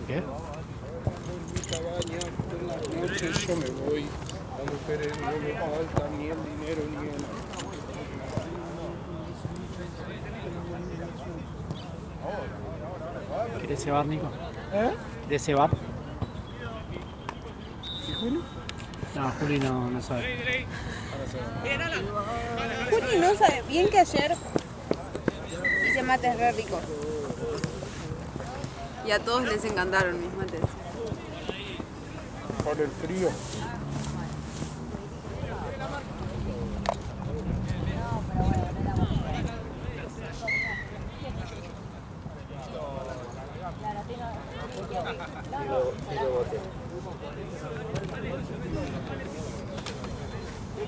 ¿Qué? Noche yo me voy, las mujeres no me faltan ni el dinero ni el... ¿Querés cebar, Nico? ¿Querés cebar? ¿Y Juli? No, Juli no sabe. Juli no sabe bien que ayer hice mates re ricos. Y a todos les encantaron mis mates. Por el frío.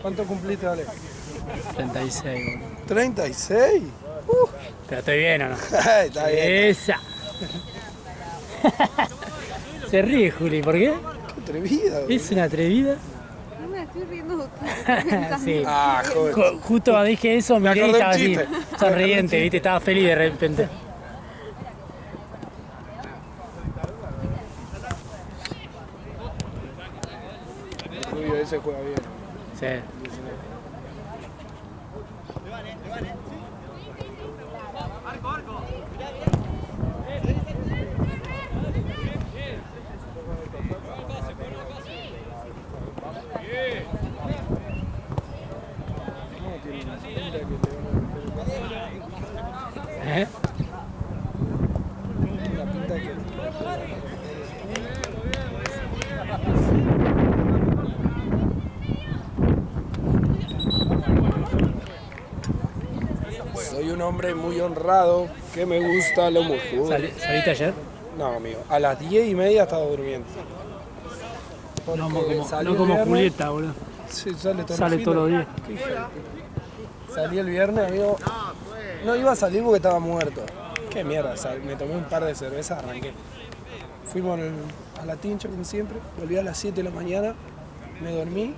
¿Cuánto cumpliste, Ale? 36, boludo. ¿36? Pero estoy bien, ¿o no? Está bien. ¡Esa! Se ríe, Juli, ¿por qué? Qué atrevida. Es una atrevida. No me estoy riendo de ustedes. Sí. Ah, joder. Justo cuando dije eso, Me miré y acordé estaba un así, chiste. sonriente, ¿viste? Estaba feliz de repente. Rubio ese juega bien. Sí. ¿Eh? La pinta que... Soy un hombre muy honrado que me gusta lo mujer. ¿Saliste ayer? No, amigo. A las 10:30 estaba durmiendo. Porque salí No el como viernes. Julieta, boludo. Sí, sale Sale todos los días. Qué hijo de puta. Salí el viernes, amigo. No iba a salir porque estaba muerto. Qué mierda, me tomé un par de cervezas, arranqué. Fuimos a la tincha como siempre, volví a las 7 de la mañana, me dormí.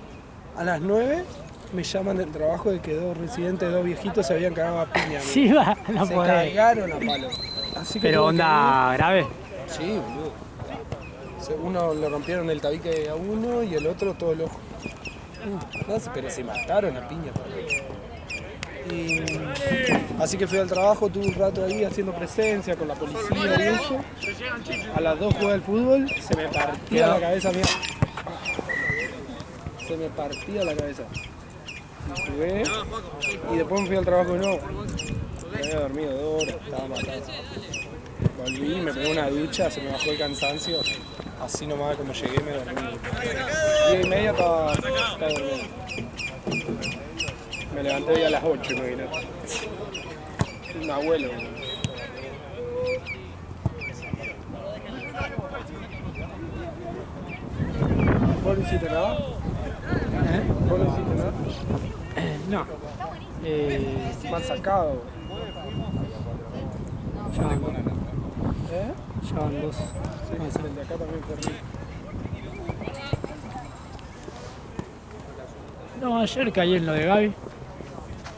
A las 9 me llaman del trabajo de que dos residentes, dos viejitos se habían cagado a piña. amigo. Sí, va, no Se podés. cagaron a palo. Así que Pero tuve que onda grave. ir. Sí, boludo. Uno le rompieron el tabique a uno y el otro todo el ojo. No sé, pero se mataron a piña. Y, así que fui al trabajo, tuve un rato ahí haciendo presencia con la policía y eso. A las 2 jugué al fútbol, se me partía la cabeza, mira. Se me partía la cabeza. Y jugué y después me fui al trabajo de nuevo. Me había dormido 2 horas, estaba matado. Volví, me pegué una ducha, se me bajó el cansancio. Así nomás como llegué me dormí. 10:30 estaba durmiendo. Me levanté hoy a las 8, imagínate. Un abuelo. ¿Vos no hiciste nada? ¿Eh? ¿Vos no hiciste nada? No. Mal sacado. Ya van dos. ¿Eh? Ya van dos. Sí, el de acá también fue rico. No, ayer caí en lo de Gaby.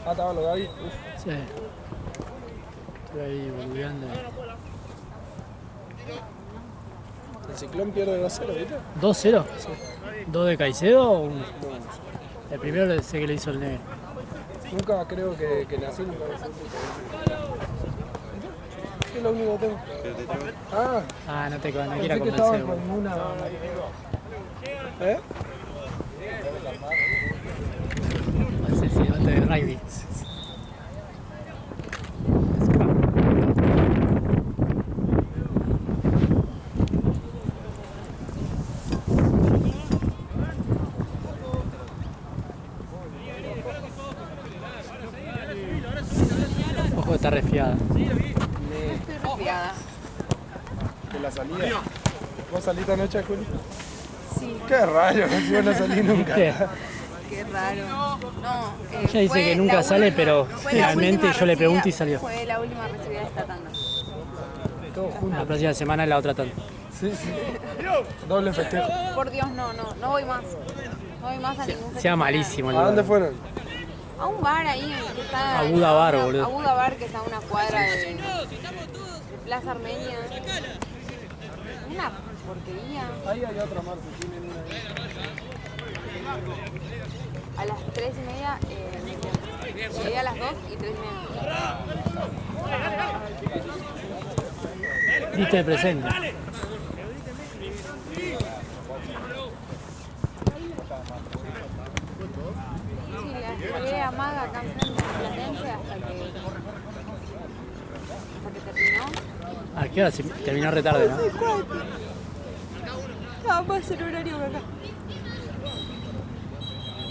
Ah, estaba lo Gaby. Uf. Sí. Estoy ahí boludeando. El Ciclón pierde 2-0, ¿viste? 2-0. Sí. ¿2 de Caicedo o 1? No, El primero sé que le hizo el negro. nunca creo que nací nunca. Es lo único que tengo. Ah, Ah, no quiera pensé que convencer, estaba boludo. con una... ¿Eh? Asesinato de rugby. Ojo, está resfriada. Estoy resfriada. De la salida. ¿Vos saliste anoche, Juli? Sí, Qué raro, yo no salí nunca. ¿Qué? qué raro. No, Ella dice fue que nunca la sale, última- pero fue la realmente última yo le pregunto y recibida- salió. Fue la última recibida de esta tanda. Todos juntos. La próxima semana es la otra tanda. Sí, sí. Doble festejo. Por Dios, no voy más. No voy más a ningún Sea festival. malísimo el ¿A dónde lugar. fueron? A un bar ahí que está... A Buda Bar, boludo. A Buda Bar, que está a una cuadra de Plaza Armenia. Una porquería. Ahí hay otra marca, tienen una ahí. A las 3:30, llegué a las 2 y 3:30. Diste presente. Sí, la llegué a Maga acá enfrente de Platense hasta que terminó. ¿A qué hora terminó re tarde, no? No, va a ser horario por acá.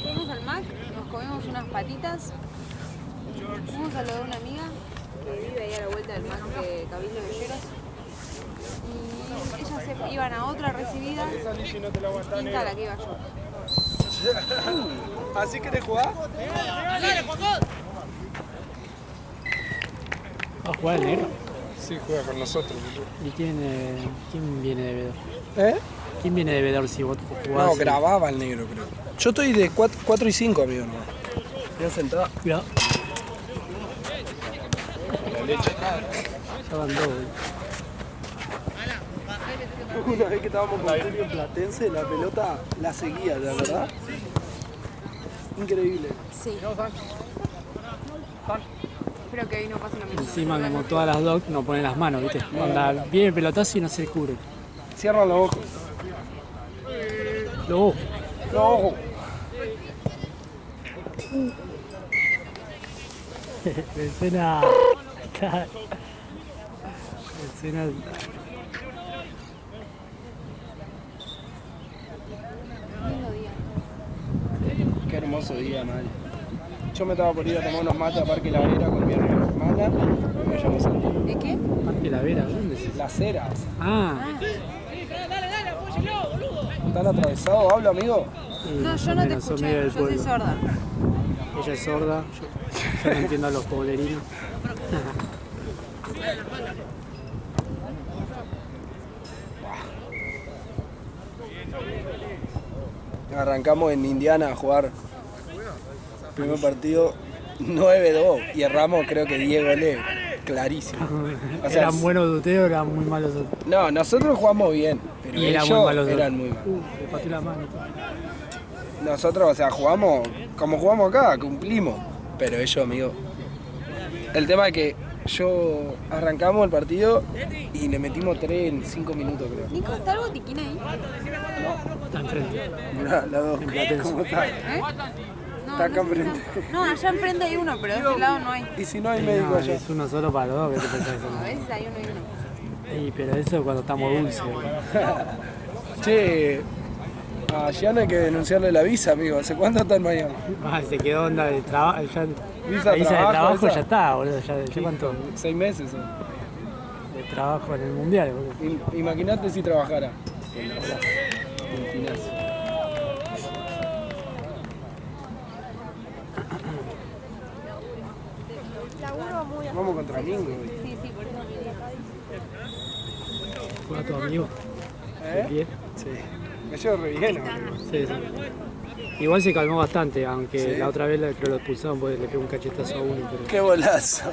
Fuimos al Mac, nos comimos unas patitas, fuimos a lo de una amiga que vive ahí a la vuelta del Mac de Cabildo Villeros. Y ellas se iban a otra recibida, distinta a la que iba yo. ¿Así querés jugar? ¿Va a jugar el negro? Sí, juega con nosotros. ¿Y quién viene de vedor? ¿Eh? ¿Quién viene de vedor si vos jugás? No, grababa el negro, creo. Yo estoy de 4 y 5, amigo. No. Voy a sentar. Cuidado. La leche. Ya van dos, boludo. Una vez que estábamos con Julio en Platense, la pelota la seguía, la verdad. Increíble. Sí. Espero que hoy no pase lo mismo. Encima, como todas las docs, no ponen las manos, ¿viste? Onda, viene el pelotazo y no se cubre. Cierran los ojos. Los ojos. Los ojos. Me suena... Me suena... Lindo día. Qué hermoso día, man. Yo me estaba por ir a tomar unos mates a Parque La Vera con mi hermana. Me llamo Santi. ¿De qué? Parque La Vera, ¿dónde es eso? Las Heras. Ah, ¿Están atravesados? ¿Hablo, amigo? y No, más yo o no te menos, son escuché, medio yo del soy pueblo. sorda. Ella es sorda, yo no entiendo a los pueblerinos. Arrancamos en Indiana a jugar. Primer partido 9-2 y erramos creo que 10 goles. Clarísimo. O sea, ¿Eran buenos duteos o eran muy malos duteos? No, nosotros jugamos bien, pero Y eran ellos muy malos eran muy malos. Le pateé la mano y todo. Nosotros, o sea, jugamos como jugamos acá, cumplimos. Pero ellos, amigo. El tema es que arrancamos el partido y le metimos 3 en 5 minutos, creo. Nico, ¿está el botiquín ahí? Está enfrente. Mirá, la dos. En Platense. ¿Cómo está? ¿Eh? No, Está acá no sé si enfrente. está. No, allá enfrente hay uno, pero de este lado no hay. Y si no hay Sí, médico no, allá. es uno solo para los dos, ¿qué te pensás eso? A veces hay uno y uno. Sí, pero eso es cuando estamos dulces. Che, a Gian hay que denunciarle la visa, amigo. ¿Hace cuánto está en Miami? Ah, se quedó onda de trabajo. Visa La visa de trabajo esa. ya está, boludo. Ya cuánto 6 meses. de trabajo en el mundial, boludo. Imagínate si trabajara. Imaginás. Vamos contra Mingo hoy. Sí, sí, por eso. ¿Juega tu amigo? ¿Eh? Bien. Sí. Me llevo re bien, amigo. Sí, sí. Igual se calmó bastante, aunque Sí. la otra vez creo que lo expulsaron porque le pegó un cachetazo a uno. Pero... ¡Qué golazo!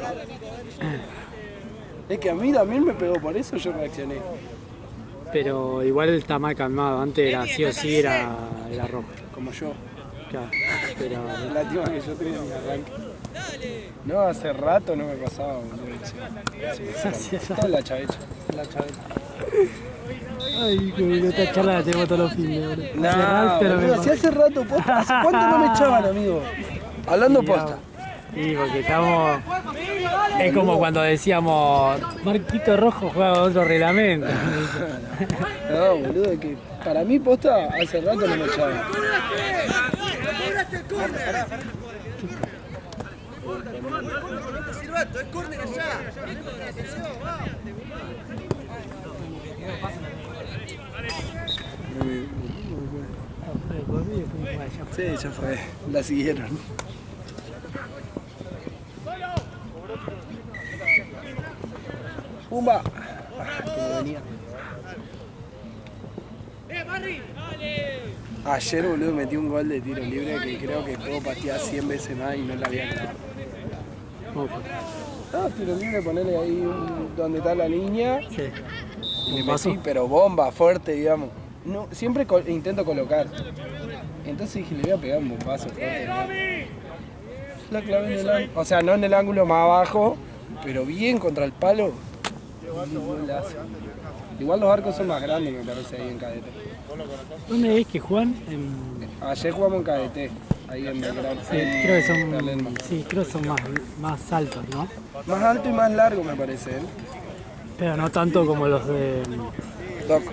Es que a mí también me pegó, por eso yo reaccioné. pero igual está mal calmado. Antes era sí o sí, era rojo. Como yo. Claro. Pero Lástima que yo tuve mi arranque. No, hace rato no me pasaba, boludo. Sí. Toda la chavecha. La chavecha. ay, como esta charla la tenemos todos los fines, boludo. No, Hace rato no me boludo, si hace rato, posta, ¿hace cuánto no me echaban, amigo? Hablando posta. Sí, porque estamos... Es como cuando decíamos, Marquito Rojo juega otro reglamento. No, boludo, es que para mí posta hace rato no me echaban. Sí, ya fue. La siguieron. ¡Pumba! Ah, que me venía. Ayer, boludo, metí un gol de tiro libre que creo que puedo patear 100 veces más y no la había clavado. ¿Cómo fue? No, tiro libre, ponerle ahí donde está la línea. Sí. Y le ¿Un paso? metí, pero bomba, fuerte, digamos. No, siempre intento colocar. Entonces dije, le voy a pegar un bombazo fuerte. ¿No? La clavé en el ángulo. O sea, no en el ángulo más abajo, pero bien contra el palo. Y golazo. Igual los arcos son más grandes, me parece, ahí en cadete. ¿Dónde es que juegan? Ayer jugamos en cadete, ahí en Belgrano. Creo que son, Palermo. sí, creo que son más altos, ¿no? Más alto y más largo, me parece, ¿eh? Pero no tanto como los de... Doc.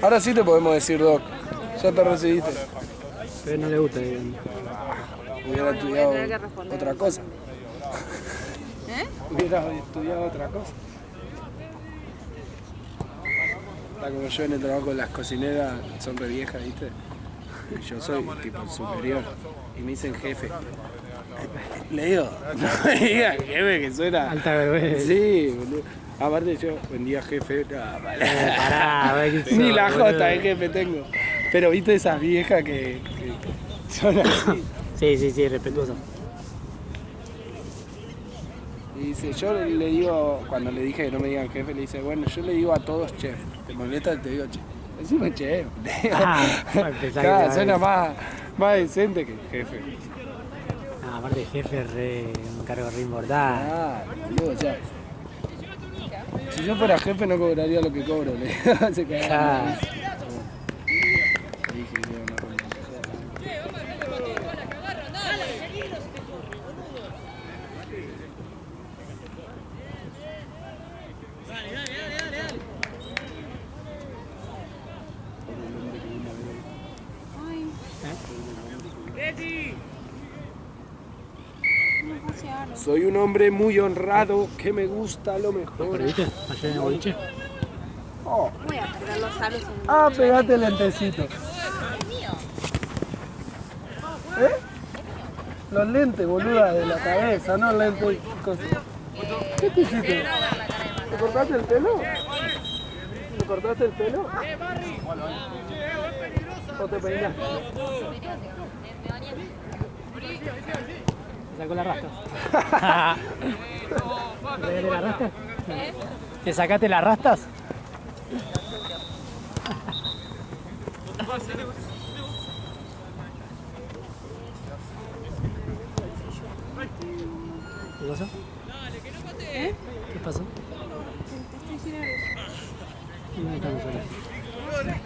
Ahora sí te podemos decir, Doc. Ya te recibiste. Pero no le gusta. Hubiera estudiado tener que responder. otra cosa. ¿Eh? Hubiera estudiado otra cosa. Está como yo en el trabajo, las cocineras son re viejas, ¿viste? Y yo soy tipo el superior. Y me dicen jefe. Le digo, no me digas jefe, que suena... Alta vergüenza. Sí, boludo. Aparte yo, buen día jefe, no, Pará, a ver qué ni sos, la boludo. jota de jefe tengo. Pero viste esas viejas que son así. Sí, respetuoso. Y dice, yo le digo, cuando le dije que no me digan jefe, le dice, bueno, yo le digo a todos chef. ¿Te molesta? Te digo chef. Decime chef. Pensá Claro, que suena más decente que jefe. No, aparte jefe un cargo re importante. Ah, boludo, ya. Si yo fuera jefe no cobraría lo que cobro, le se cagaba. Claro. Dije, no, Ay. No puse aro. Soy un hombre muy honrado que me gusta lo ¿Lo mejor. perdiste? ¿Ayer en el boliche? Oh. Voy a perder los aros en Ah, pegate el lentecito. ¿Eh? Los lentes, boluda, de la cabeza, no lentes. ¿Qué te hiciste? ¿Te cortaste el pelo? ¿Te cortaste el pelo? ¿O te peinaste? ¿Te sacó las rastas? ¿Te sacaste las rastas? ¿Te sacaste las rastas? ¿Qué pasó? ¿Eh? ¿Qué pasó? Estoy sin aros. ¿Dónde estamos ahora?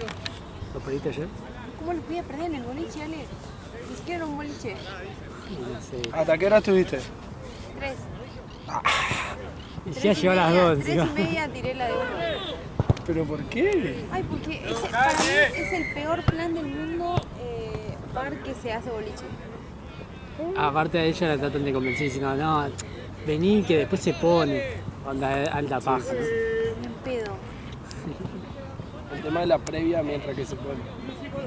¿Lo perdiste ayer? ¿Cómo los voy a perder en el boliche, Ale? Ni siquiera era un boliche. No sé. ¿Hasta qué hora estuviste? 3. Y ya llegó a las 2 3 encima. y media tiré la de uno. ¿Pero por qué? Ay, porque para mí es el peor plan del mundo bar que se hace boliche. Aparte de ella la tratan de convencer diciendo, no, vení que después se pone. Onda alta paja, ¿no? Un pedo. El tema de la previa mientras que se pone.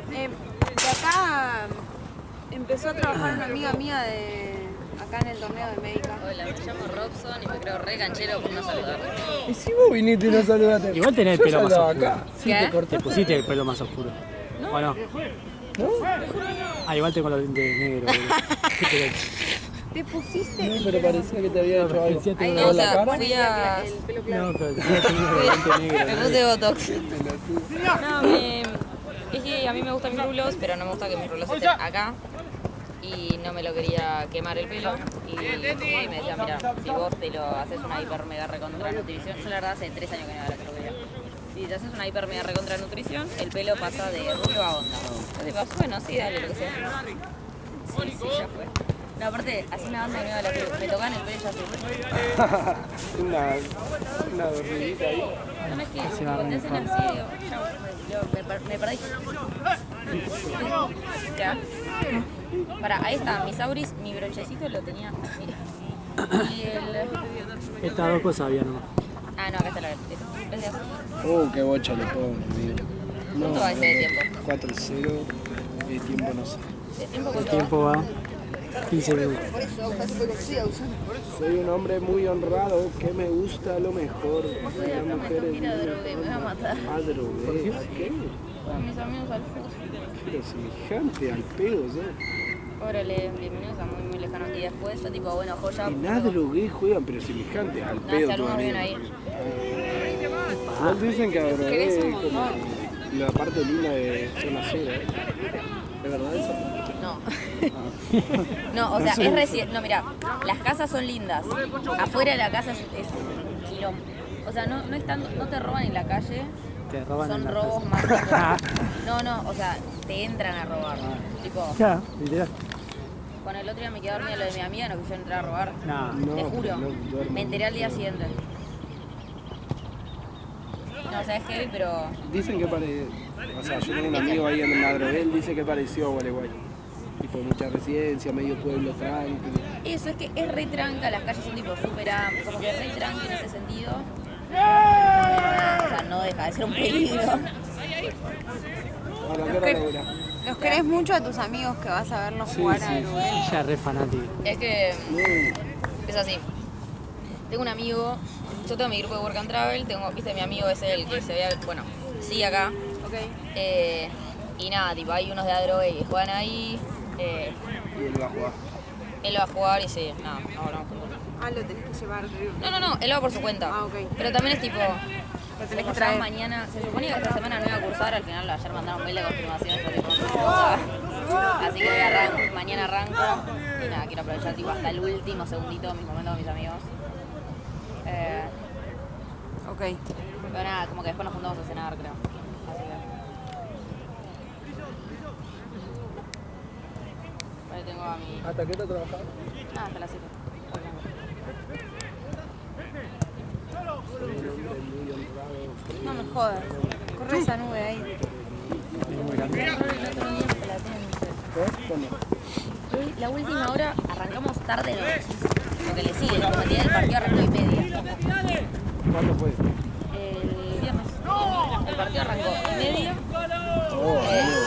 De acá empezó a trabajar una amiga mía de acá en el torneo de médica. Hola, me llamo Robson y me creo re canchero por no saludar. ¿Y si vos viniste y no saludaste? Igual tenés el Yo pelo más saludaba oscuro. acá. Sí, ¿Qué? te Te cortaste. pusiste el pelo más oscuro. ¿O no? ¿No? Ah, igual tengo los dientes negros. boludo. ¿Qué te ¿Te pusiste? No, pero parecía que te había hecho algo. Parecía que Ay, te- no, o la sea, cara? fui a... El pelo claro. No, pero ya tenía los dientes negros. Me puse Botox. Pelotudo. No, es que a mí me gustan mis rulos, pero no me gusta que mis rulos estén acá. Y no me lo quería quemar el pelo. Y me decía, mira, si vos te lo haces una hiper mega recontra nutrición, yo la verdad hace 3 años que no hago la peluquería. Si te haces una hiper mega recontra nutrición, el pelo pasa de rubio a onda. Entonces digo, bueno, sí, dale, lo que sea. Sí, ya fue. No, aparte, así una banda que no iba a la peluquería, me tocan el pelo y ya se fue. una dormidita ahí. No es que Se va a cuando te hacen así, digo, chau, me perdí. ¿Ya? Para, ahí está, mis auris, mi brochecito lo tenía. Mira. Y el. Estas dos cosas había nomás. Ah, no, acá está la gracias. Qué bocha le pongo, amigo. ¿Cuánto va ese de tiempo? 4-0, de tiempo no sé. ¿De tiempo El cuánto tiempo va 15 minutos. Soy un hombre muy honrado que me gusta lo mejor. va? Voy a Las mujeres ir a drogué, me va a matar. ¿A drogué? ¿A qué? Con mis amigos al fútbol. Pero semejante al pedo, ¿sabes? Órale, bienvenidos a muy lejano. Y después yo tipo, bueno, joya. Y nada de los gays juegan, pero semejante al No, pedo si algunos viven todavía. ahí. Igual dicen que Adrogué ¿Querés es un como montón? la parte linda de zona cero, ¿eh? ¿Es verdad eso? No. No, o sea, es recién. No, mira, las casas son lindas. Afuera de la casa es un quilombo. O sea, no te roban en la calle. Te roban Son en la robos casa. más. No, o sea, te entran a robar. Tipo, Ya, literal. con el otro día me quedé dormida lo de mi amiga, no quisieron entrar a robar. No. No, Te juro. pero no duermo. Me enteré al día siguiente. No, o sea, es heavy, pero. Dicen que o sea, yo tengo un amigo ahí en Adrogué, él dice que pareció a Gualeguay. Tipo, mucha residencia, medio pueblo tranquilo. Eso es que es re tranca, las calles son tipo súper amplias, como que re tranqui en ese sentido. O sea, no deja de ser un peligro. Ahora, ¿qué hora laburá? ¿Los querés mucho a tus amigos que vas a verlos Sí, jugar sí. a Uruguay? Ella es re fanática. Es que No, es así. Tengo un amigo, yo tengo mi grupo de Work and Travel, viste, mi amigo es el que se ve, bueno, sí acá. Ok. Y nada, tipo, hay unos de Adrogué que juegan ahí. y él va a jugar. Él va a jugar y sí, nada, no hablamos con él. Ah, lo tenés que llevar. No, él va por su cuenta. Ah, ok. Pero también es tipo, Lo tenés que ya traer. mañana, se suponía que esta semana no iba a cursar, al final ayer mandaron mail de confirmación, pero tipo, no sé cómo sabe. Así que hoy mañana arranco y nada, quiero aprovechar tipo hasta el último segundito, mis momentos con mis amigos. Ok. Pero nada, como que después nos juntamos a cenar, creo. Así que. Ahí tengo a mi. ¿Hasta qué hora trabajás? Ah, hasta las 7. No me jodas. Corre esa nube ahí. Es muy grande. ¿Cuándo? La última hora arrancamos tarde, ¿no? Lo que le sigue, la comodidad del partido arrancó y media. ¿Cuándo fue? El viernes. El partido arrancó y media. Oh, amigo.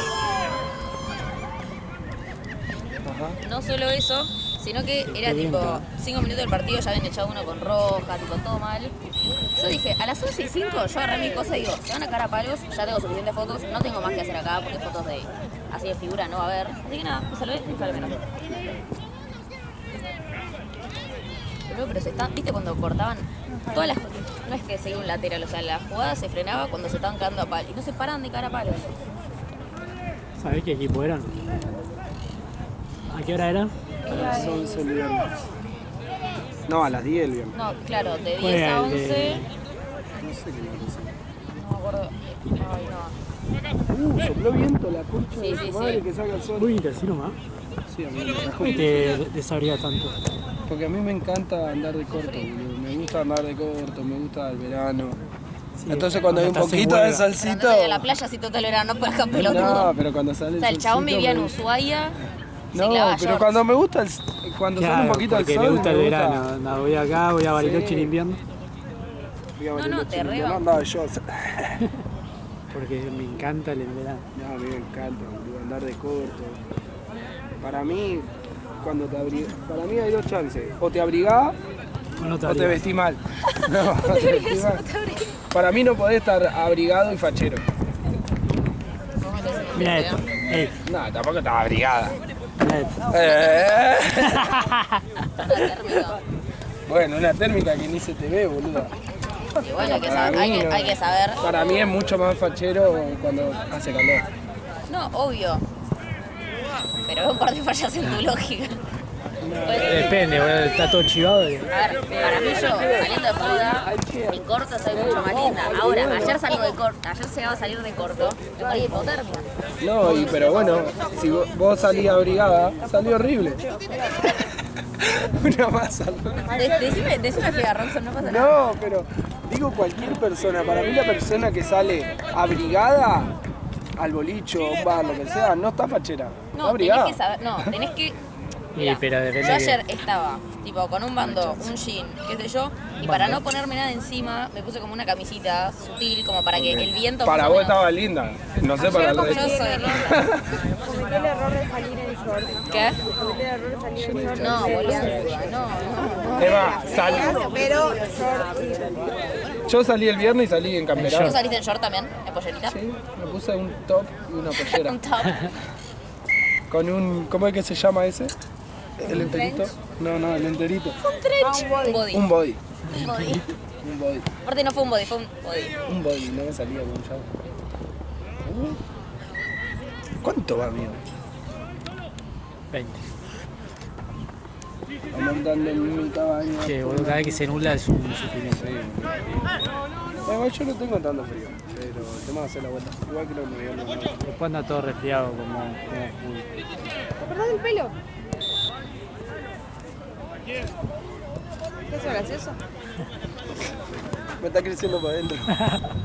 Ajá. No solo eso, sino que era tipo 5 minutos del partido, ya habían echado uno con roja, tipo todo mal. Yo dije, a las 11:05 yo agarré mi cosa y digo, se van a cagar a palos, ya tengo suficientes fotos, no tengo más que hacer acá porque fotos de así de figura no va a haber. Así que nada, me salvé y fue al menos. Pero se están, viste cuando cortaban todas las, no es que seguía un lateral, o sea, la jugada se frenaba cuando se estaban cagando a palos y no se paran de cagar a palos. ¿Sabés qué equipo eran? ¿A qué hora era? A las 11 el viernes. No, a las 10 el viernes. No, claro, de 10 Juega a el de- 11. No sé qué me No me acuerdo. Ay, no. sopló viento la concha Sí, de sí, su madre sí. que saca el sol. Uy, decí nomás. Sí, a mí me ¿Por rajó. qué te desabriga tanto? Porque a mí me encanta andar de corto, boludo. Me gusta andar de corto, me gusta el verano. Sí, Entonces cuando hay un estás en poquito de huelga. Cuando solcito... estoy a la playa, si total era, no puedes dejar pelotudo. No, pero cuando sale O sea, el chabón solcito vivía en me- Ushuaia. se No, clavaba pero shorts. cuando me gusta cuando sale un poquito el porque sol, le gusta el me verano. No, voy acá, voy a Bariloche Sí. en invierno. Fui a No, Bariloche, te re no banco. andaba yo. Porque me encanta el verano. No, a mí me encanta, boludo, andar de corto. Para mí, cuando te abrigas, para mí hay dos chances. O te abrigás O no te o te abrigas. vestís mal. No, o te vestís mal. Para mí no podés estar abrigado y fachero. Mira esto. Ey, No, tampoco estás abrigada. mira esto. Bueno, una térmica que ni se te ve, boludo. Igual hay que Para saber, mí no. hay que saber. Para mí es mucho más fachero cuando hace calor. No, obvio. Pero veo un par de fallas en tu lógica. Depende, boludo, está todo chivado. A ver, para mí yo, saliendo de joda, en corto soy mucho más linda. Ahora, ayer salgo de corto, ayer llegaba a salir de corto, me morí de hipotermia. No, pero bueno, si vos salís abrigada, salió horrible. Una masa. Decime Fega Ronson, no pasa nada. No, pero digo cualquier persona. Para mí la persona que sale abrigada al bolicho, a un bar, lo que sea, no está fachera. Está No, tenés abrigada. que saber, no, tenés que... Sí, Mirá, pero depende yo ayer que- estaba, tipo, con un bando, un jean, qué sé yo, y para no ponerme nada encima, me puse como una camisita sutil, como para que el viento... Para más o vos menos- estaba linda. No sé para el Yo resto. soy linda. Cometí el error de salir en short. ¿Qué? Cometí el error de salir en short. No, boludo, no. Eva, sal. Pero short y Yo salí el viernes y salí en ¿Tú camperado. saliste en short también? ¿En pollerita? Sí, me puse un top y una pollera. Un top. Con un... ¿Cómo es que se llama ese? ¿El enterito? No, el enterito. Un trench. Un body. Un body. Un body. Un body. Aparte no fue un body, fue un body. Un body, no me salía con un chavo. ¿Cuánto va, amigo? 20. Vamos andando en mi cabaña. Que boludo, cada vez que se nubla es un sufrimiento. Igual yo no tengo tanto frío, pero tenemos que hacer la vuelta. Igual creo que me voy a normal. Después anda todo resfriado como Julio. ¿Te acordás del pelo? ¿Qué es gracioso? Me está creciendo para adentro.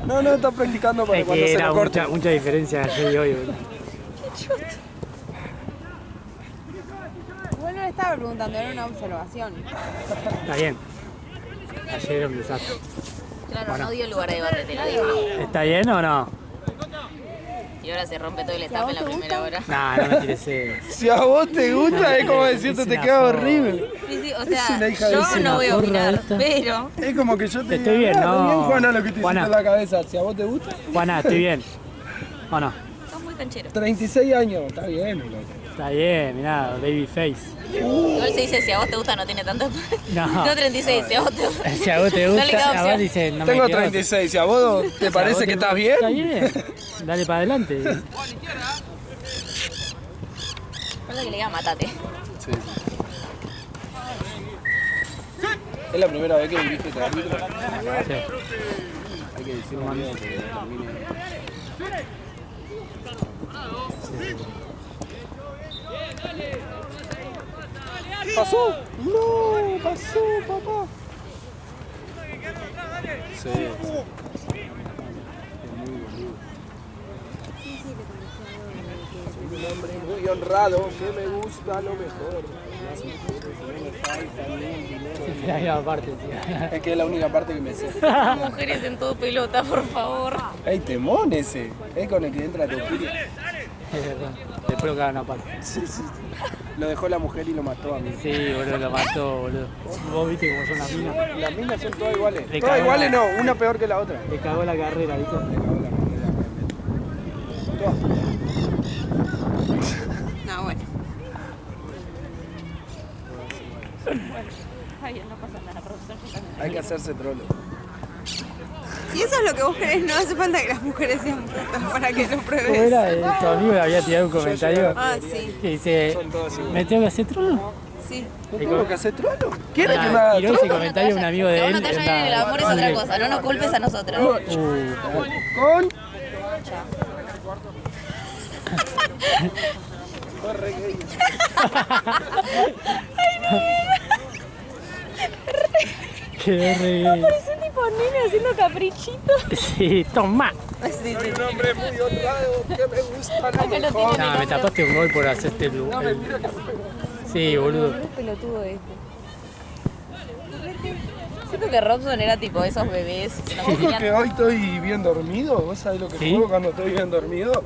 No, está practicando para Es cuando que se era lo corte. mucha diferencia ayer y hoy, boludo. Igual no le estaba preguntando, era una observación. Está bien. Ayer era un desastre. Claro, no dio lugar a debate, te lo digo. ¿Está bien o no? Y ahora se rompe todo el estape en la primera hora. Nah, no me tires eso. Si a vos te gusta, es como decirte, Es te una queda forra. horrible. Sí, o Es sea, una hija de yo vecina, no voy a porra opinar, esta. pero... Es como que yo te Estoy bien, "Ah, no. bien, Juana, lo que te Juana. hiciste en la cabeza. Si a vos te gusta, Juana, estoy bien. ¿O no? Son muy cancheros. 36 años, está bien, loco. Está bien, mirá, baby face. Igual se dice, si a vos te gusta no tiene tanto... No. No 36, si a vos te gusta... Si a vos te No le gusta, queda a vos opción. dice, no Tengo me quedo. 36, si a vos te Si a parece vos que te- estás bien, Está bien. Dale para adelante. Recuerda que le diga matate. Sí. Es la primera vez que dirige este árbitro. Sí. Hay que decirlo bien que termine. ¿Pasó? No, pasó, papá. Sí. Un hombre muy honrado que me gusta lo mejor. Las mujeres no me faltan ni el dinero. Es la misma parte, tío. Es que es la única parte que me sé. Mujeres en todo pelota, por favor. ¡Ey, temón ese! Es con el que entra Teocurio. Es verdad. Después lo cagan a palo. Sí. Lo dejó la mujer y lo mató a mí. Sí, boludo, lo mató, boludo. Vos viste cómo son las minas. Las minas son todas iguales. Le Todas cagó iguales la- no, una peor que la otra. Le cagó la carrera, ¿viste? Todas. No, bueno. Ay, no pasa nada, profesor. Hay que hacerse trolo. Si eso es lo que vos querés, no hace falta que las mujeres sean putas para que lo ¿Cómo pruebes. era? Tu amigo había tirado un comentario Ah, sí, que dice, Son todas iguales. ¿me tengo que hacer trono? sí. ¿No tengo que hacer trolo? ¿Quieres que me haga Tiró ese trolo? comentario un amigo de Que él. vos no te vayas bien, el amor es otra cosa, no nos culpes a nosotras. Con... Corre, gay. Qué re gay. Ese tipo nene haciendo caprichitos. Sí, toma. Soy un hombre muy honrado que me gusta lo mejor. No, me tapaste un gol por hacer este blue. Sí, boludo. Es pelotudo este. Siento que Robson era tipo esos bebés que no ¿Vos que tenían hoy estoy bien dormido? ¿Vos sabés lo que ¿Sí? juego cuando estoy bien dormido?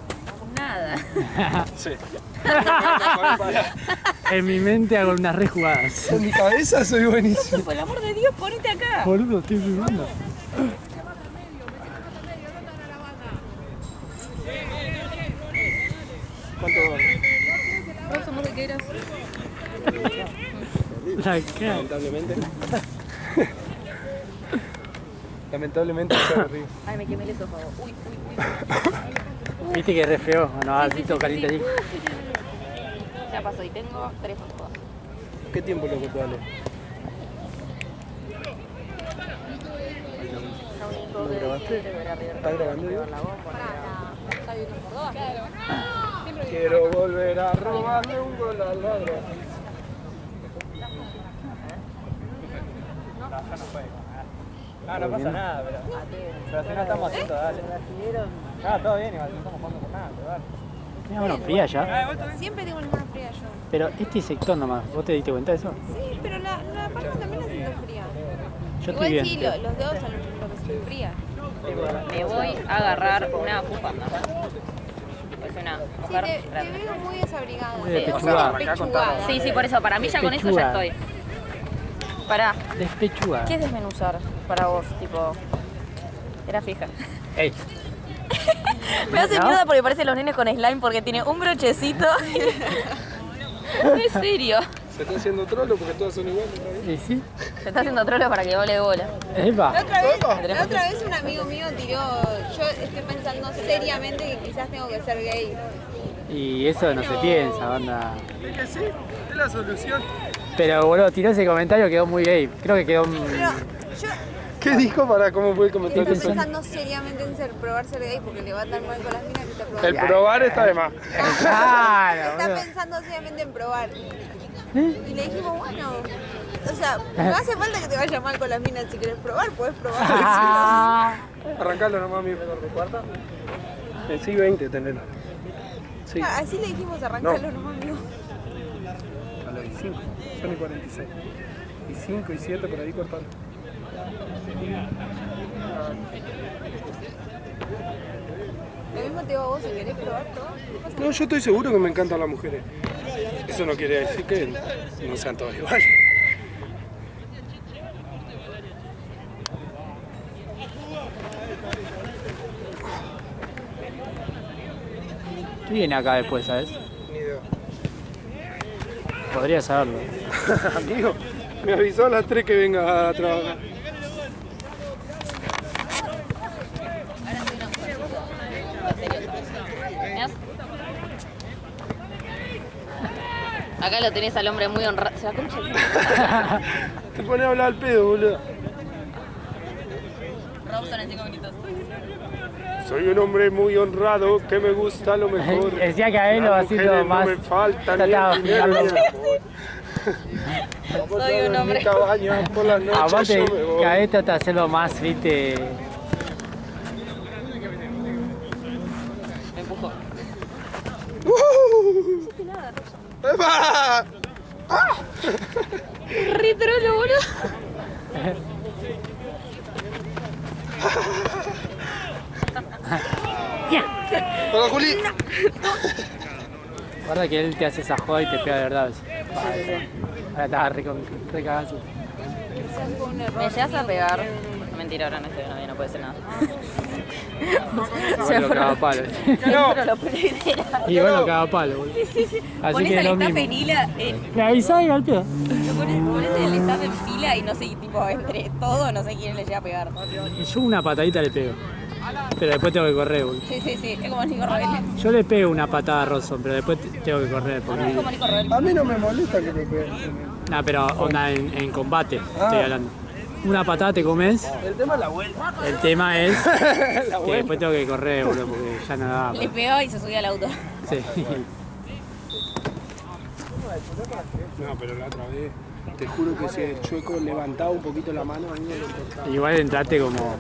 nada. Sí. En mi mente hago unas rejugadas. En mi cabeza soy buenísimo. Por el amor de Dios, ponete acá. Boludo, estoy filmando. ¿Cuánto va? Robson, ¿vos de qué eras? La cara. Lamentablemente. Lamentablemente soy horrible. Ay, me quemé el esófago. Uy, uy, uy. Viste que es re feo. No, así todo sí, caliente sí. así. Ya pasó y tengo 3 fotos. ¿Qué tiempo lo que tú vale? ¿Lo grabaste? ¿Estás grabando yo? Quiero volver a robarle un gol al ladrón. No, no pasa nada, pero si no estamos haciendo, dale. Ah, todo bien, igual, no estamos jugando por nada, pero dale. Tenía mano fría ya. Siempre tengo las manos frías yo. Pero este sector nomás, ¿vos te diste cuenta de eso? Sí, pero la palma también la siento fría. Yo Igual estoy sí, bien. los dedos son lo que se fría. Me voy a agarrar una bufanda. Es una Sí, mujer te grande. veo muy desabrigada. Muy de O sea, pechugada. despechugada. Sí, sí, por eso. Para mí ya con eso ya Despechugada. estoy. Pará. Despechugada. ¿Qué es desmenuzar para vos? Tipo, Era fija. Ey. Me hace ¿No? mierda porque parece los nenes con slime porque tiene un brochecito. ¿En serio? Se está haciendo trolo porque todas son iguales. ¿No? ¿Y sí? Se está haciendo trolo para que vole bola. Epa. La otra vez un amigo mío tiró, yo estoy pensando seriamente que quizás tengo que ser gay. Y eso no se piensa, banda. Es que sí, es la solución. Pero boludo, tiró ese comentario, quedó muy gay. Creo que quedó... Pero yo ¿Qué dijo para cómo fue el comentario? estoy pensando seriamente en probar ser gay porque le va a dar mal con las minas que está probando. El probar está de más. Claro, Está boludo. pensando seriamente en probar. Y le dijimos, bueno, o sea, no hace falta que te vaya mal con las minas. Si querés probar, podés probar. Arrancalo nomás, mi cuarta. Sí, 20 tenelo. Sí. Así le dijimos, arrancalo nomás, amigo. A las 5, son y 46. Y 5 y 7 por ahí cortalo. Lo mismo te digo a vos, si querés probar todo. No, yo estoy seguro que me encantan las mujeres. Eso no quiere decir que no sean todas iguales. ¿Qué viene acá después, sabes? Ni idea. Podría saberlo. Amigo, me avisó a las 3 que venga a trabajar. ¿Mirás? Acá lo tenés al hombre muy honrado. ¿Se va a concha? Te pone a hablar al pedo, boludo. Robson en 5 minutos. Soy un hombre muy honrado que me gusta lo mejor. Decía que a él lo Las así mujeres todo más... No me faltan ni trataba el de dinero. explicarlo. Soy un hombre. En mi cabaña por las noches Aparte, yo me voy. cada vez trata de hacerlo más, viste... Me empujó. ¡Epa! Re trolo, boludo. Hola, Juli. Guarda que él te hace esa joda y te pega de verdad. Ahora estaba re cagazo. ¿Me llegas a pegar? Mentira, ahora no estoy de novia, no puede ser nada. Igual lo caga a palo. Pero lo literal. Igual lo caga a palo, boludo. Así Pones que es al lo staff mismo. en fila, Me avisaba y golpeó. pones el staff en fila y no sé, tipo, entre todos, no sé quién le llega a pegar. Y yo una patadita le pego. Pero después tengo que correr, boludo. Sí, es como Nico Rebelde. Yo le pego una patada a Rosson, pero después tengo que correr. Es Porque... como Nico Rebelde. A mí no me molesta que me peguen. Nah, pero onda en combate, estoy hablando. Una patada te comes, El tema es la vuelta. el tema es que después tengo que correr, boludo, porque ya no da. Le pegó y se subió al auto. Sí. No, pero la otra vez, te juro que si el chueco levantaba un poquito la mano, a mí me lo cortaba. Igual entraste como...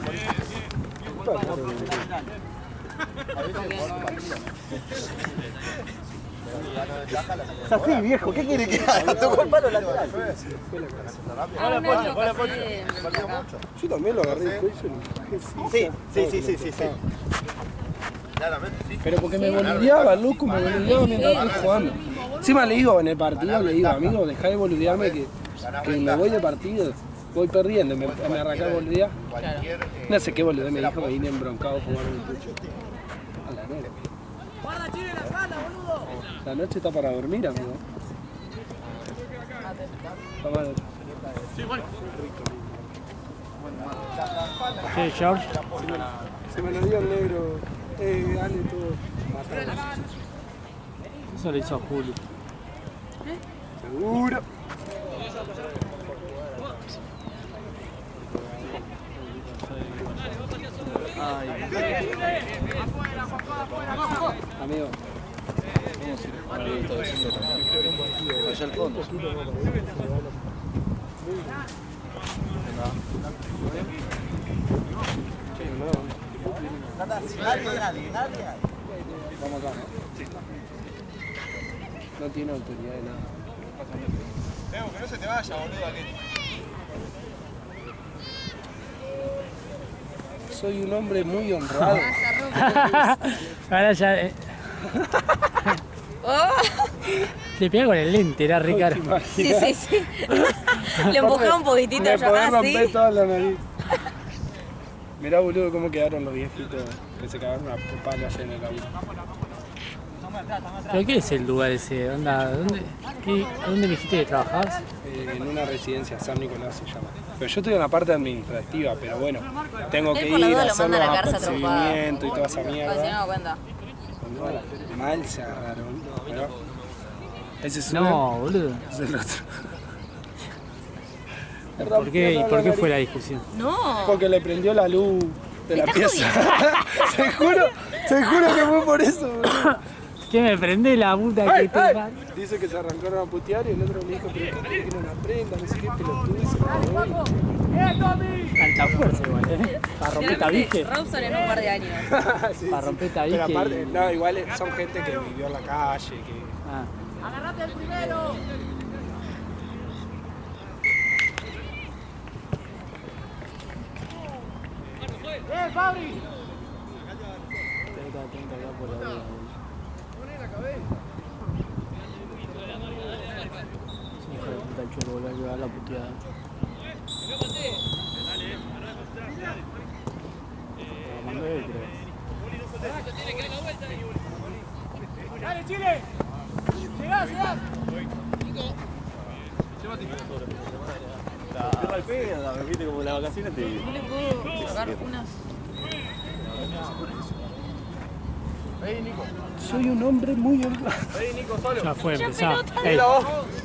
Es así, viejo, ¿qué quiere que haga? Tocó el palo lateral. Yo también lo agarré del cuello y Sí. Pero porque me boludeaba, loco, me boludeaba mientras estoy jugando. Encima le digo en el partido, le digo, amigo, dejá de boludearme que me voy de partido, voy perdiendo, me arrancá a boludear. No sé qué boludear me dijo, me vine embroncado a fumar en el pecho. A la noche. La noche está para dormir, amigo. Está mal. Sí, George. Se me lo dio el negro, dale todo. Eso lo hizo Julio. Seguro. Amigo. Allá al fondo. Nadie. Vamos acá. No tiene autoridad de nada. Que no se te vaya, boludo, aquí. Soy un hombre muy honrado. Ahora ya... Le pega con el lente, era re caro. Sí. Le empujaba un poquitito, Me yo podés romper así. toda la nariz. Mirá, boludo, cómo quedaron los viejitos que se cagaron a palo allá en el laburo. ¿Pero qué es el lugar ese? Onda, ¿a dónde me dijiste que trabajabas? En una residencia, San Nicolás se llama. Pero yo estoy en la parte administrativa, pero bueno, tengo que por la ir duda a lo hacer manda los a la cárcel apercibimientos y toda esa Pues si mierda. no, cuenta. Mal se agarraron. Mirá. Ese es No, boludo. ese es el otro. ¿Por qué, ¿Y por qué fue la discusión? No. Porque le prendió la luz de la pieza. Te juro que fue por eso, boludo. ¿Qué me prende la puta que te parió? Dice que se arrancaron a putear y el otro le dijo, pero ¿qué quiere que no la prenda? No sé qué pelotudo. Y se la doy. Alta fuerza igual, Para romper tabique. Robson en un par de años. Sí, Para sí. romper tabique. Pero aparte, no, igual son gente que vivió en la calle, que... Ah. Atento acá por la orilla, sí, hijo de puta el chulo, boludo, hay que dar la puteada. La mandó él, creo. Viste como las vacaciones te... No le puedo sacar unas. Soy un hombre muy honrado. Ya fue, empezá.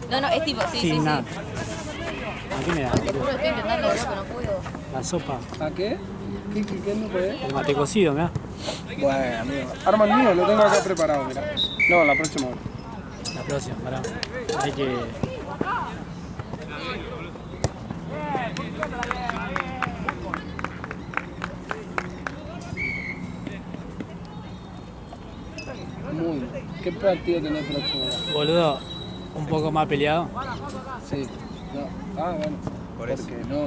No, no, es tipo, sí, sí, Sin nada. sí. ¿A qué me da? Te juro, estoy intentando, pero no puedo. La sopa. ¿A qué? ¿Qué no puede? El mate cocido, mirá. Bueno, amigo. Arma el mío, lo tengo acá preparado, mirá. No, la próxima vez. La próxima, pará. Hay que... Muy bien. ¿Qué partido tenés próximo? Boludo, un poco más peleado. Sí. No. Ah, bueno. Porque no,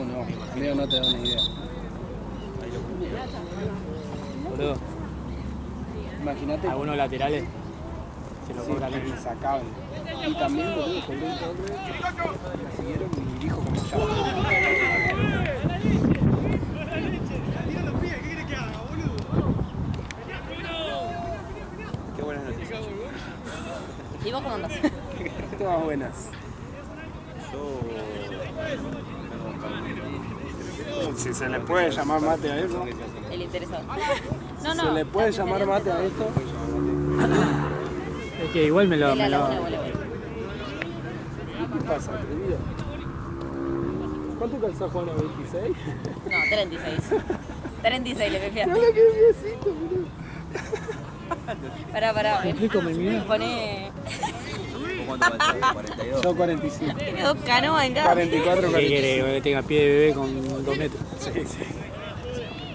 amigo, no te da una idea. Boludo, Imagínate. algunos laterales se lo Sí, cobran es ellos. insacable. Y también, boludo, cobré un torre, me siguieron y dijo como ya. Qué buenas noticias. ¿Y vos cómo andás? Todas buenas. Yo... Si se le puede llamar mate a eso. El interesado. No, no. ¿Se le puede llamar mate a esto? Es que igual me lo... De la Me lo... laguna, boludo. ¿Qué pasa, atrevido? ¿Cuánto calzás, Juana? ¿26? No, 36. 36 le pefiaste. Mira qué viejito, boludo. Pará. Explícame, mira. Pone... ¿Cuánto va a ser? 42. Yo 45. Tiene dos canoas en cada. 44, ¿Qué 45. quiere que tenga pie de bebé con 2 metros? Sí.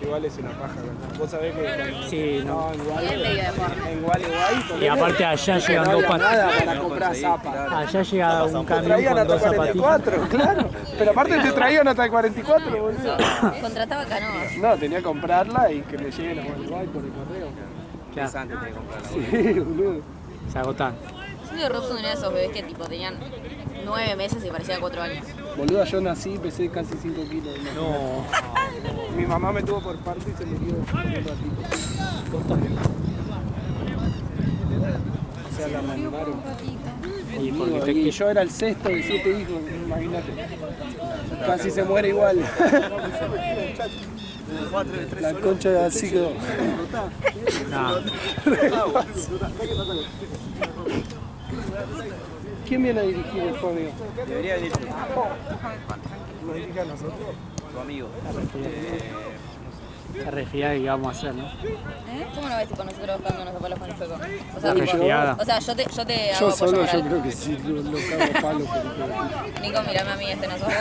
Igual es una paja, ¿verdad? Vos sabés que... Sí, no. Y es medio de forma. En Gualeguay... Y aparte allá llegan dos nada patas. para comprar zapa. Allá llega un Te camión traían con hasta 2 zapatillas. 44, claro. Pero aparte te traían hasta el 44, boludo. Contrataba canoas. No, tenía que comprarla y que me lleguen a Gualeguay por el correo. Claro, Antes de comprarla. Sí, boludo. se agotan. Yo de Robson era de esos bebés que tipo tenían 9 meses y parecía 4 años. Boludo, yo nací y pesé casi 5 kilos. No. Mi mamá me tuvo por parte y se me dio un ratito. O sea, la mandaron. Y porque Amigo, te... y yo era el sexto de 7 hijos, imagínate. Casi se muere igual. La concha así quedó. No. ¿Quién viene a dirigir el juego, amigo? Debería venir ¿Nos dirige a nosotros? tu amigo. La resfriada que vamos a hacer, ¿no? ¿Cómo no ves tipo nosotros buscándonos a palos con el fuego? O sea, La tipo, resfriada. o sea, yo te hago Yo apoyo solo, yo moral. creo que sí, lo cago a palo. Nico, mirame a mí, este no sos vos.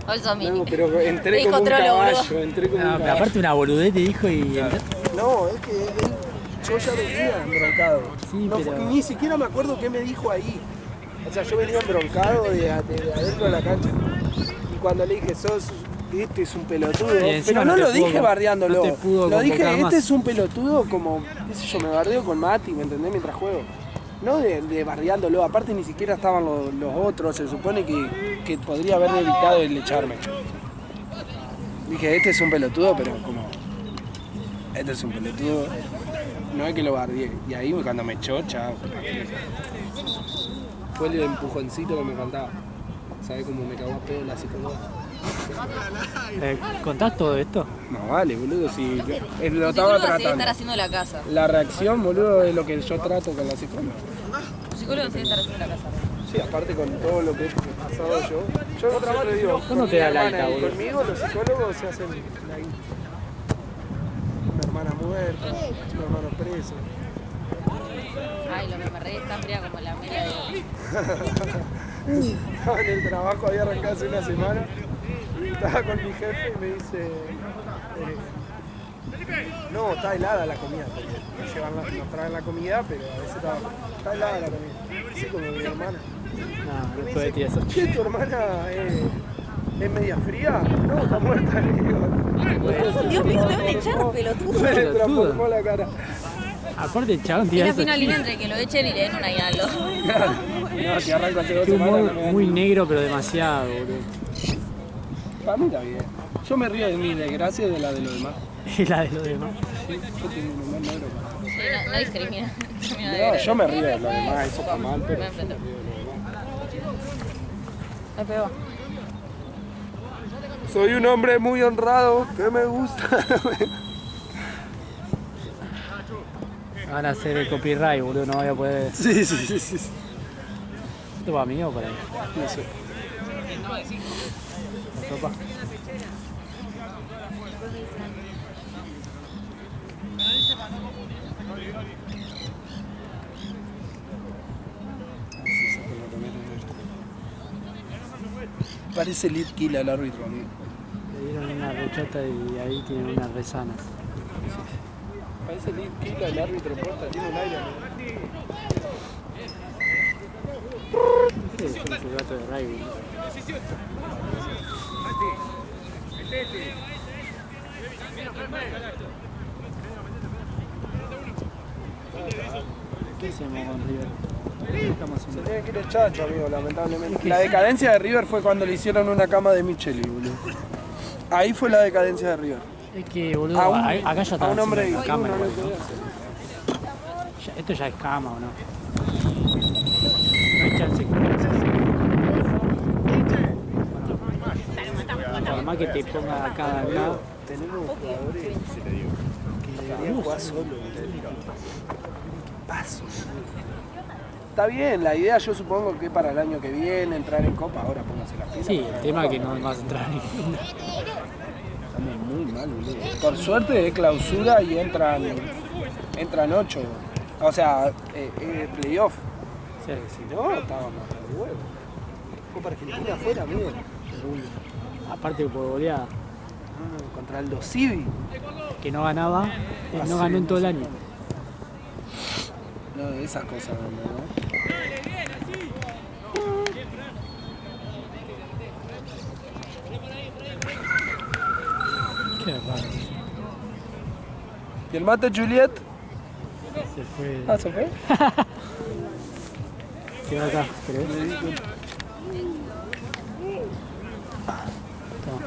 Hoy sos No, Mini. pero entré Te como un controlo, boludo. caballo, entré como No, un pero caballo. aparte una boludez te dijo y... No, es que yo ya venía embroncado. Sí, No, pero- porque ni siquiera me acuerdo qué me dijo ahí. O sea, yo venía embroncado de adentro de la cancha. Y cuando le dije, este es un pelotudo. Y encima Pero no no te lo pudo dije con- bardeándolo. no te pudo Lo dije, convocar más. este es un pelotudo como, qué sé yo, me bardeo con Mati, ¿me entendés? Mientras juego. No de bardeándolo, aparte ni siquiera estaban los otros, se supone que podría haber evitado el echarme. Dije, este es un pelotudo, pero como... Este es un pelotudo. No es que lo bardeé. Y ahí cuando me echó, chao. Fue el empujoncito que me faltaba. ¿Sabes cómo me cagó a pedo la psicóloga? ¿Contás todo esto? No vale, boludo, si lo Tu estaba psicóloga se debe tratando. estar haciendo la casa. La reacción, boludo, es lo que yo trato con la psicóloga. Tu psicólogo se debe estar haciendo la casa. Sí, aparte con todo lo que he pasado yo. Yo siempre digo, ¿Cuándo con te mi da la hermana alta, y boludo? conmigo los psicólogos se hacen la guita. Una hermana muerta, un hermano preso. Ay, lo que me reí es tan fría como la media de... Estaba en el trabajo, había arrancado hace una semana. Estaba con mi jefe y me dice... no, está helada la comida, porque nos traen la comida, pero a veces está helada la comida. Así como mi hermana. No, Me después de ti dice, eso. che, ¿tu hermana es media fría? No, está muerta. Le digo, Dios mío, te van a echar, pelotudo. me le transformó la cara. Aparte el chabón Es tira la eso. fina línea entre que lo echen y le den un aguinaldo. No, si arranco hace 2 Qué semanas. humor no me da muy ni- negro, pero demasiado, boludo. Para mí está bien. Yo me río de mi desgracia y de la de los demás. Y la de los demás. Sí, yo tengo un humor negro. Sí, no discrimina. No, yo me río de los demás, eso está mal, pero Me me enfrento. río de los demás. Me pegó. Soy un hombre muy honrado, que me gusta. Van a hacer el copyright, boludo, no voy a poder... Sí. ¿Esto para mí o para él? No sé. Sopa. Parece Lead Kill al árbitro, amigo. Le dieron una rechota y ahí tienen unas resanas. Parece Lead Kill al árbitro, posta, tiene un aire. Sí, es el gato de Ray, boludo. ¿Qué hacemos con River? ¿Qué estamos Se haciendo? tiene que ir el chancho, amigo, lamentablemente. Es que La sí. decadencia de River fue cuando le hicieron una cama de Micheli, boludo. Ahí fue la decadencia de River. Es que, boludo, A un- acá ya a está un hombre haciendo cama no igual, le ¿no? podía hacer. Esto ya es cama, ¿o no? No hay chance que... Por más que te ponga acá al lado... Tenemos jugadores que deberían jugar solo. Pasos. Está bien, la idea yo supongo que para el año que viene, entrar en Copa, ahora póngase la pila. Sí, el tema es que no vas a entrar ni... Estamos muy mal, boludo. Por suerte es clausura y entran 8. O sea, playoff. Sí, Si no, estábamos de huevo. Copa Argentina afuera, amigo. aparte por goleada, Contra el Civi. que no ganaba, no ganó en todo el año. No, esas cosas, ¿no? Qué raro. ¿Y el mate Juliet? Se fue. Ah, ¿se fue? Quedó acá, ¿crees? Toma.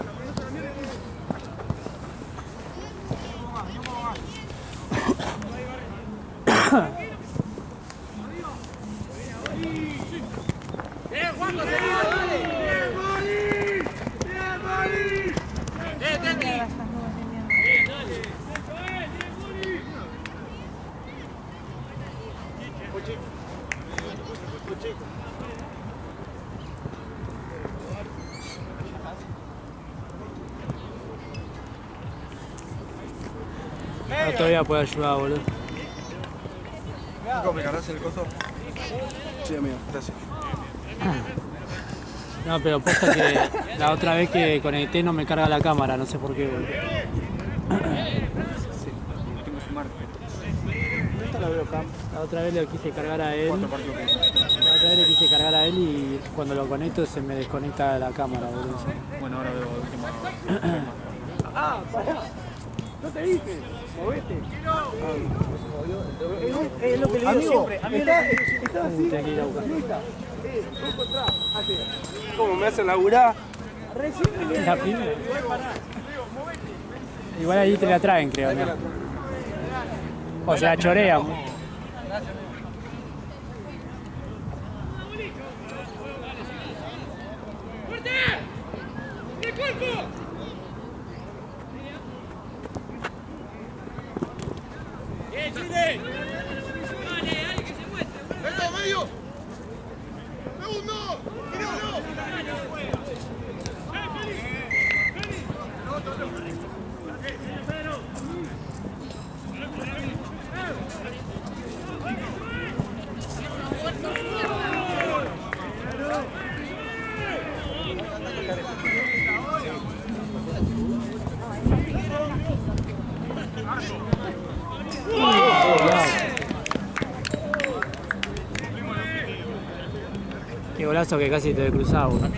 No te voy a poder ayudar, boludo. Nico, ¿me cargas el coso? Sí, amigo, gracias. No, pero posta que la otra vez que conecté no me carga la cámara, no sé por qué, boludo. Tengo que sumar. Esta la veo acá. La otra vez le quise cargar a él. ¿Cuánto partido que? La otra vez le quise cargar a él y cuando lo conecto se me desconecta la cámara, boludo. Bueno, ahora veo la última. Ah, pará. No te dije. Movete. Es lo que le digo siempre. A mí está así. Tengo que ir a buscar. ¿Cómo me hacen laburar? La primera. Igual ahí te la traen, creo, ¿no? O sea, chorean. Qué golazo que casi te cruzaba, boludo.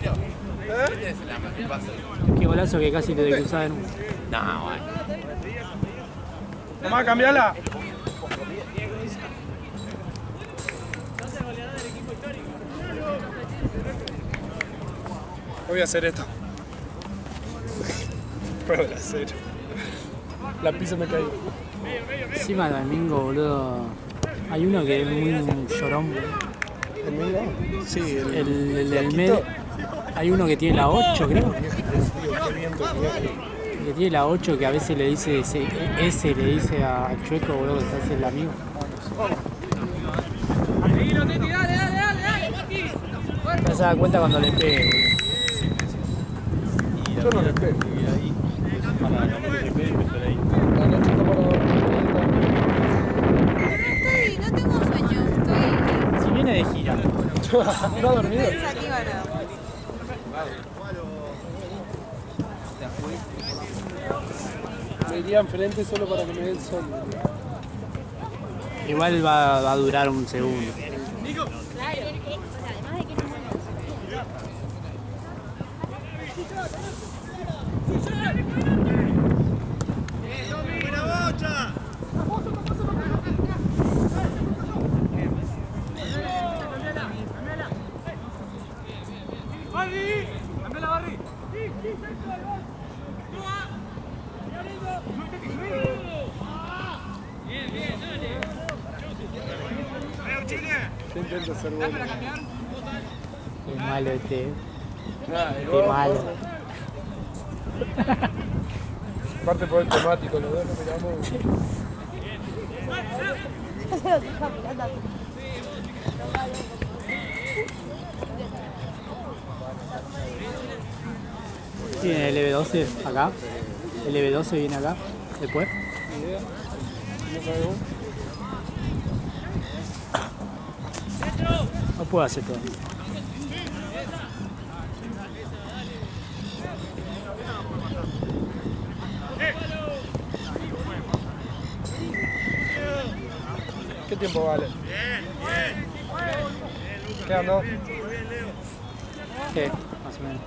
Qué golazo que casi te cruzaba en un. No, bueno. Tomá, cambiala. Voy a hacer esto. Voy a hacer. La pizza me cayó. Encima del domingo, boludo. Hay uno que es muy llorón, boludo. ¿El Mingo? Sí, El del medio. Hay uno que tiene la 8, creo. Que tiene la 8 que a veces le dice, ese le dice al Chueco, boludo, que se hace el amigo. No se da cuenta cuando le pegue, boludo. Yo no le pego. No tengo sueño, estoy Si viene de gira. ¿No ha dormido? pensativa nada. Me iría enfrente solo para que me dé el sol. Igual va a durar un segundo. Yo intento ser bueno. Qué malo este. Qué Qué malo. Aparte por el temático, los dos nos miramos. Tiene el EV12 acá. El EV12 viene acá. Después. Ni idea. No sabemos. No puedo hacer todo. ¿Qué tiempo vale? Quedan dos. Sí, más o menos.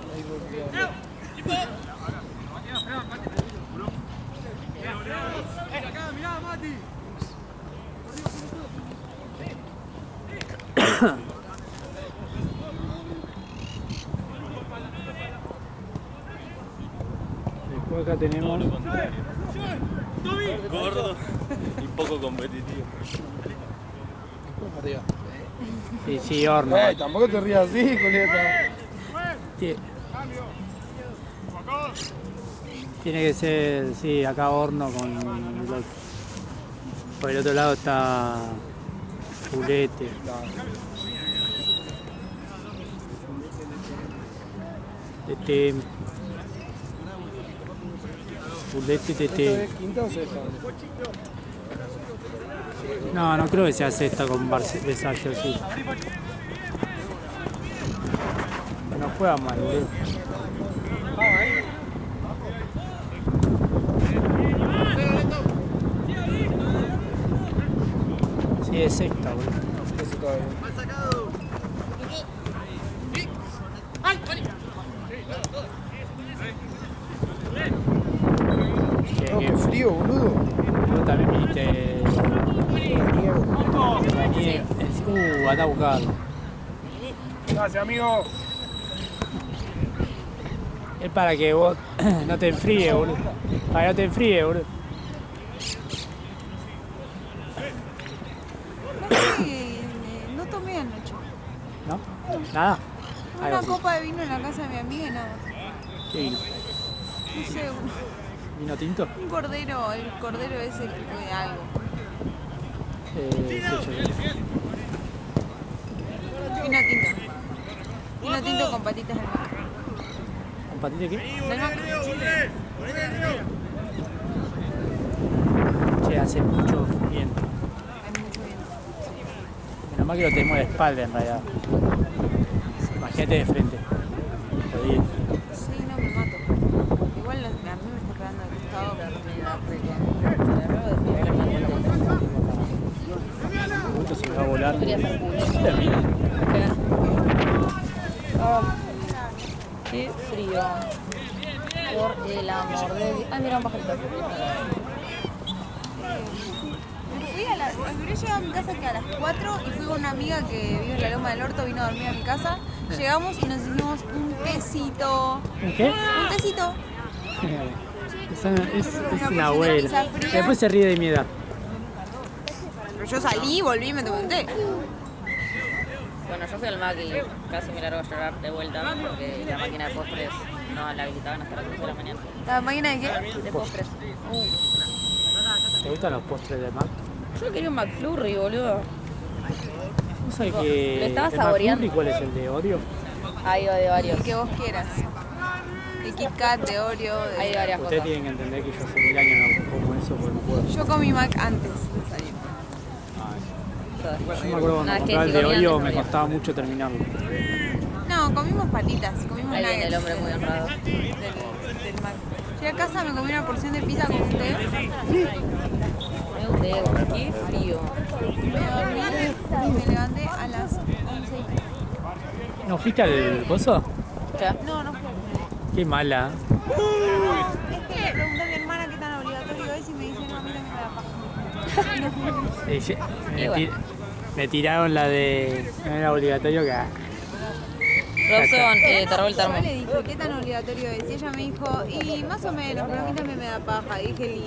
Después acá tenemos. Gordo y poco competitivo. Arriba. Sí, sí, horno. Tampoco te rías así, Julieta. Tiene que ser, sí, acá horno con el otro. Por el otro lado está Fulete. Este. Fulete, ¿Esto tete. es quinta o sexta? No, no creo que sea sexta con Versalles, sí. No juega mal, boludo. Sí, es sexta, boludo. Eso todavía. Qué frío, boludo. Tú también viniste. La nieve. Anda a buscarlo. Gracias, amigo. Es para que vos no te enfríes, boludo. Para que no te enfríes, boludo. No tomé anoche. ¿No? ¿Nada? Una Algo así. copa de vino en la casa de mi amiga y nada. ¿Qué vino? No sé, ¿Vino tinto? un cordero, el cordero ese que fue algo. Sí, yo creo. Vino tinto. Vino tinto con patitas de mac. ¿Un patito qué? Del mac. Che, hace mucho viento. Hay mucho viento. Menos mal que lo tenemos de espalda en realidad. Imagínate de frente. Jodido. Sí, no me mato. Igual a mí me está quedando de costado. Justo se va a volar. Quería hacer culo. Termina. Qué frío. Por el amor de Dios. Ay, mira un pajarito. Me fui a la... Yo llegué a mi casa que a las 4 y fui con una amiga que vive en la Loma del Orto, vino a dormir a mi casa. Llegamos y nos hicimos un tecito. ¿Un qué? Un tecito. Es una abuela. Después se ríe de mi edad. Pero yo salí, volví y me tomé un té. Bueno, yo fui al Mac y casi me largo a llorar de vuelta porque la máquina de postres no la habilitaban hasta las 11 de la mañana. ¿La máquina de qué? De postres. ¿Te gustan los postres de Mac? Yo quería un McFlurry, boludo. ¿No sabes Lo que estaba el saboreando. McFlurry cuál es el de Oreo? Hay de varios. El que vos quieras. De Kit Kat, de Oreo. Hay de varias Ustedes cosas. tienen que entender que yo hace 1000 años no como eso porque no puedo. Yo comí Mac antes de salir. Yo me acuerdo cuando Una vez que compraba el sí de comía Oreo antes, me no costaba mucho terminarlo. No, comimos patitas, comimos Ahí viene nuggets. el hombre muy honrado. Del Mac. Llegué a casa, me comí una porción de pizza con un té. Me gusté, qué frío. Me dormí y me levanté a las 11:30. ¿No fuiste al coso? ¿Qué? No, no fue. Qué mala. Es que le pregunté a mi hermana qué tan obligatorio es y me dice, no, a mí también me da paja. Me tiraron la de. No era obligatorio que. Robson, te robó el termo. Yo le dije, ¿qué tan obligatorio es? Y ella me dijo, y más o menos, pero a mí también me da paja. Y dije, listo.